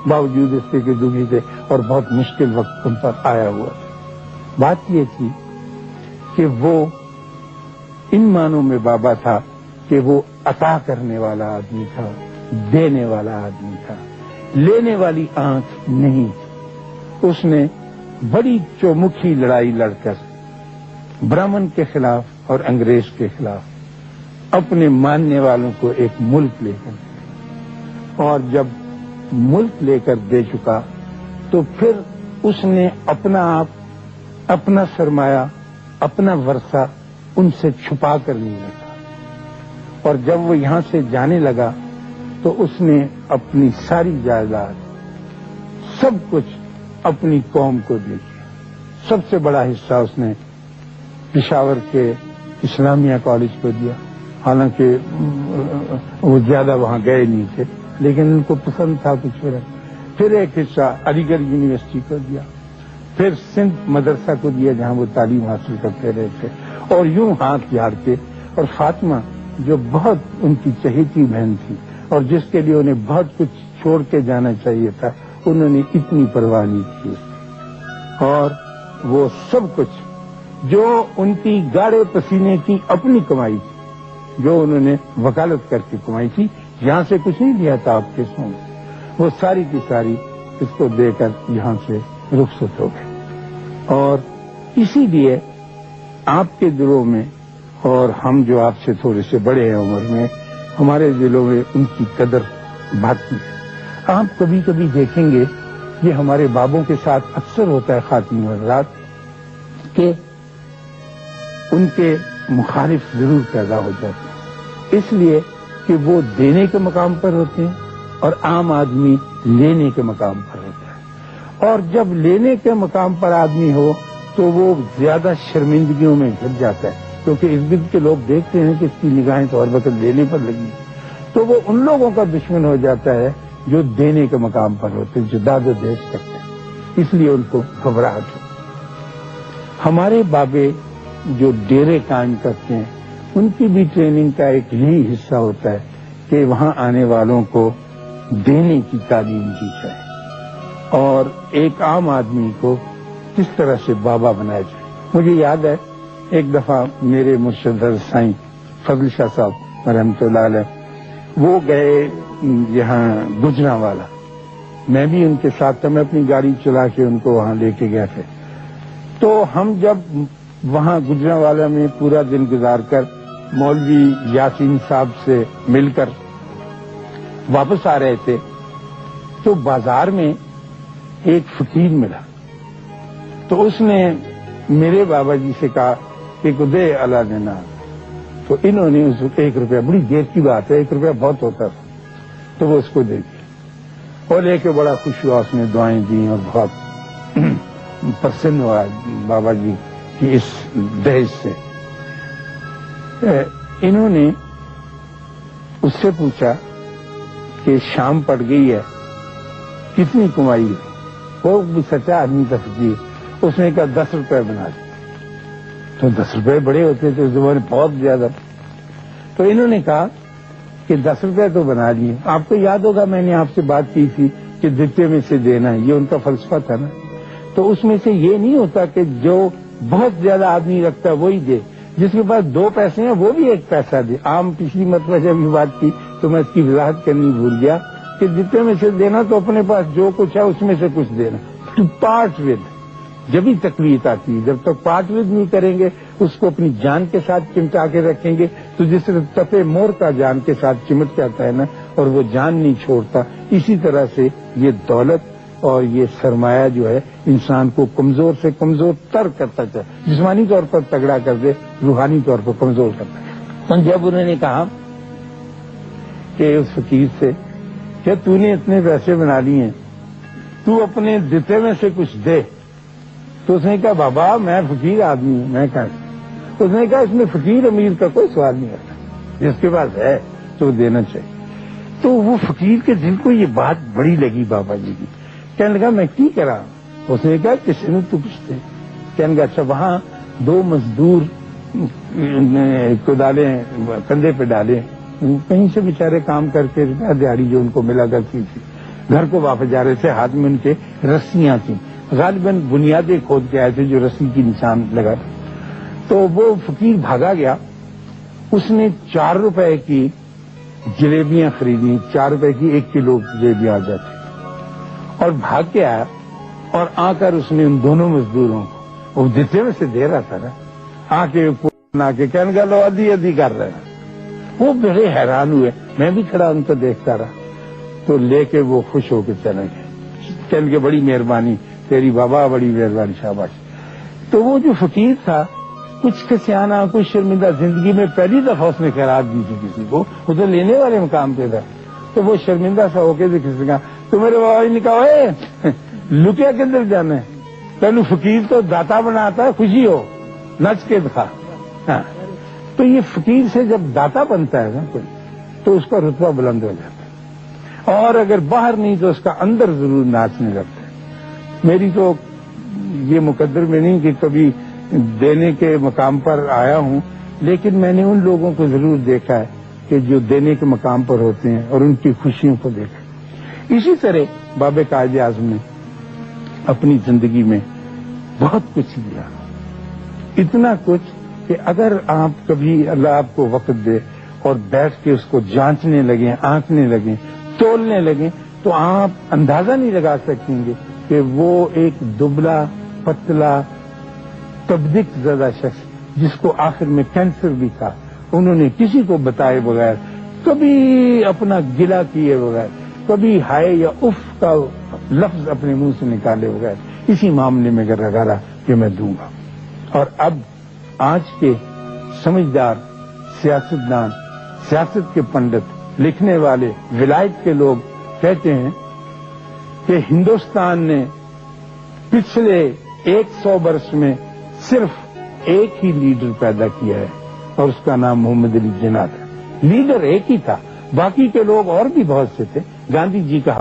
باوجود اس کے دکھی تھے اور بہت مشکل وقت ان پر آیا ہوا تھا۔ بات یہ تھی کہ وہ ان معنوں میں بابا تھا کہ وہ عطا کرنے والا آدمی تھا، دینے والا آدمی تھا، لینے والی آنکھ نہیں تھی۔ اس نے بڑی چومکھی لڑائی لڑ کر برہمن کے خلاف اور انگریز کے خلاف اپنے ماننے والوں کو ایک ملک لے کر دیا، اور جب ملک لے کر دے چکا تو پھر اس نے اپنا آپ، اپنا سرمایہ، اپنا ورثہ ان سے چھپا کر نہیں رکھا، اور جب وہ یہاں سے جانے لگا تو اس نے اپنی ساری جائیداد، سب کچھ اپنی قوم کو دے دیا۔ سب سے بڑا حصہ اس نے پشاور کے اسلامیہ کالج کو دیا، حالانکہ وہ زیادہ وہاں گئے نہیں تھے، لیکن ان کو پسند تھا کچھ۔ پھر ایک حصہ علی گڑھ یونیورسٹی کو دیا، پھر سندھ مدرسہ کو دیا جہاں وہ تعلیم حاصل کرتے رہے تھے، اور یوں ہاتھ جھاڑ کے۔ اور فاطمہ جو بہت ان کی چہیتی بہن تھی اور جس کے لیے انہیں بہت کچھ چھوڑ کے جانا چاہیے تھا، انہوں نے اتنی پرواہ نہیں کی، اور وہ سب کچھ جو ان کی گاڑے پسینے کی اپنی کمائی تھی، جو انہوں نے وکالت کر کے کمائی تھی، یہاں سے کچھ نہیں دیا تھا آپ کے سامنے، وہ ساری کی ساری اس کو دے کر یہاں سے رخصت ہو گئے۔ اور اسی لیے آپ کے دلوں میں، اور ہم جو آپ سے تھوڑے سے بڑے ہیں عمر میں، ہمارے دلوں میں ان کی قدر بھاتی ہے۔ آپ کبھی کبھی دیکھیں گے، یہ ہمارے بابوں کے ساتھ اکثر ہوتا ہے خواتین حضرات، کہ ان کے مخالف ضرور پیدا ہو جاتے ہیں، اس لیے کہ وہ دینے کے مقام پر ہوتے ہیں اور عام آدمی لینے کے مقام پر ہوتا ہے۔ اور جب لینے کے مقام پر آدمی ہو تو وہ زیادہ شرمندگیوں میں گر جاتا ہے، کیونکہ اس گرد کے لوگ دیکھتے ہیں کہ اس کی نگاہیں تو ہر وقت لینے پر لگی، تو وہ ان لوگوں کا دشمن ہو جاتا ہے جو دینے کے مقام پر ہوتے ہیں، جو داد و دیش کرتے ہیں، اس لیے ان کو گھبراہٹ ہو۔ ہمارے بابے جو ڈیرے قائم کرتے ہیں، ان کی بھی ٹریننگ کا ایک یہی حصہ ہوتا ہے کہ وہاں آنے والوں کو دینے کی تعلیم دی جائے اور ایک عام آدمی کو کس طرح سے بابا بنایا جائے۔ مجھے یاد ہے ایک دفعہ میرے مرشد سائیں فضل شاہ صاحب رحمۃ اللہ علیہ وہ گئے یہاں گجرانوالا، میں بھی ان کے ساتھ تھا، میں اپنی گاڑی چلا کے ان کو وہاں لے کے گئے تھے۔ تو ہم جب وہاں گجرانوالا میں پورا دن گزار کر مولوی یاسین صاحب سے مل کر واپس آ رہے تھے تو بازار میں ایک فقیر ملا، تو اس نے میرے بابا جی سے کہا کہ کو دے اللہ دینا، تو انہوں نے اس کو 1 روپیہ، بڑی دیر کی بات ہے، 1 روپیہ بہت ہوتا تھا، تو وہ اس کو دے دیا اور لے کے بڑا خوش ہوا، اس نے دعائیں دی اور بہت پسند ہوا بابا جی کی اس دہیج سے۔ انہوں نے اس سے پوچھا کہ شام پڑ گئی ہے، کتنی کمائی ہے؟ وہ بھی سچا آدمی تھا فقیر، اس نے کہا 10 روپے بنا دی، تو 10 روپے بڑے ہوتے تھے اس زمانے، بہت زیادہ۔ تو انہوں نے کہا کہ 10 روپے تو بنا لیے، آپ کو یاد ہوگا میں نے آپ سے بات کی تھی کہ دیتے میں سے دینا ہے، یہ ان کا فلسفہ تھا نا۔ تو اس میں سے یہ نہیں ہوتا کہ جو بہت زیادہ آدمی رکھتا ہے وہی دے، جس کے پاس 2 پیسے ہیں وہ بھی 1 پیسہ دے۔ عام پچھلی مرتبہ جب یہ بات کی تو میں اس کی وضاحت کرنی بھول گیا کہ دیتے میں سے دینا تو اپنے پاس جو کچھ ہے اس میں سے کچھ دینا، ٹو پارٹ ود۔ جبھی تقویت آتی ہے، جب تک پارٹ ود نہیں کریں گے، اس کو اپنی جان کے ساتھ چمٹا کے رکھیں گے تو جس طرح تپے مور کا جان کے ساتھ چمٹ جاتا ہے نا، اور وہ جان نہیں چھوڑتا، اسی طرح سے یہ دولت اور یہ سرمایہ جو ہے انسان کو کمزور سے کمزور تر کرتا ہے، جسمانی طور پر تگڑا کر دے، روحانی طور پر کمزور کرتا ہے۔ تو جب انہوں نے کہا کہ اس فقیر سے کہ تو نے اتنے پیسے بنا لیے ہیں، تو اپنے دیتے میں سے کچھ دے، تو اس نے کہا بابا میں فقیر آدمی ہوں، میں کہا، اس نے کہا اس میں فقیر امیر کا کوئی سوال نہیں آتا، جس کے پاس ہے تو دینا چاہیے۔ تو وہ فقیر کے دل کو یہ بات بڑی لگی بابا جی کی، کہنے لگا میں کی کرا؟ اس نے کہا کسی نے تو کچھ دے۔ کہنے لگا اچھا وہاں 2 مزدور کدالیں کندھے پہ ڈالے، کہیں سے بیچارے کام کر کے دیہڑی جو ان کو ملا کرتی تھی، گھر کو واپس جا رہے تھے، ہاتھ میں ان کے رسیاں تھیں، غالباً بنیادیں کھود کے آئے تھے جو رسی کی نشان لگا تھا۔ تو وہ فقیر بھاگا گیا، اس نے 4 روپے کی جلیبیاں خریدی، 4 روپے کی 1 کلو جلیبیاں آ جاتی، اور بھاگ کے آیا اور آ کر اس نے ان دونوں مزدوروں کو، وہ جتنے میں سے دے رہا تھا نا، آ کے کہنے کا لو ادھی کر رہے ہیں۔ وہ بڑے حیران ہوئے، میں بھی کھڑا ان کو دیکھتا رہا، تو لے کے وہ خوش ہو کے چلے گئے، کہنے کے بڑی مہربانی تیری بابا، بڑی مہربانی، شاباش۔ تو وہ جو فقیر تھا، کچھ کسیانہ، کچھ شرمندہ، زندگی میں پہلی دفعہ اس نے خیرات دی تھی کسی کو، وہ تو لینے والے مقام پہ تھا، تو وہ شرمندہ سا ہو کے کسی نے کہا تو میرے بابا جی نے کہا لکیا کدھر جانا ہے، پہلو فقیر تو داتا بناتا ہے، خوشی ہو نچ کے دکھا۔ ہاں، تو یہ فقیر سے جب داتا بنتا ہے نا کوئی، تو اس کا رتبہ بلند ہو جاتا ہے، اور اگر باہر نہیں تو اس کا اندر ضرور ناچنے لگتا ہے۔ میری تو یہ مقدر میں نہیں کہ کبھی دینے کے مقام پر آیا ہوں، لیکن میں نے ان لوگوں کو ضرور دیکھا ہے کہ جو دینے کے مقام پر ہوتے ہیں، اور ان کی خوشیوں کو دیکھا۔ اسی طرح باب قائد اعظم نے اپنی زندگی میں بہت کچھ دیا، اتنا کچھ کہ اگر آپ کبھی اللہ آپ کو وقت دے اور بیٹھ کے اس کو جانچنے لگیں، آنکنے لگیں، تولنے لگیں، تو آپ اندازہ نہیں لگا سکیں گے کہ وہ ایک دبلا پتلا تبدک زدہ شخص، جس کو آخر میں کینسر بھی تھا، انہوں نے کسی کو بتائے بغیر، کبھی اپنا گلہ کیے بغیر، کبھی ہائے یا اف کا لفظ اپنے منہ سے نکالے بغیر اسی معاملے میں رہا کہ میں دوں گا۔ اور اب آج کے سمجھدار سیاستدان، سیاست کے پنڈت، لکھنے والے، ولایت کے لوگ کہتے ہیں کہ ہندوستان نے پچھلے 100 برس میں صرف ایک ہی لیڈر پیدا کیا ہے، اور اس کا نام محمد علی جناح تھا۔ لیڈر ایک ہی تھا، باقی کے لوگ اور بھی بہت سے تھے۔ گاندھی جی کا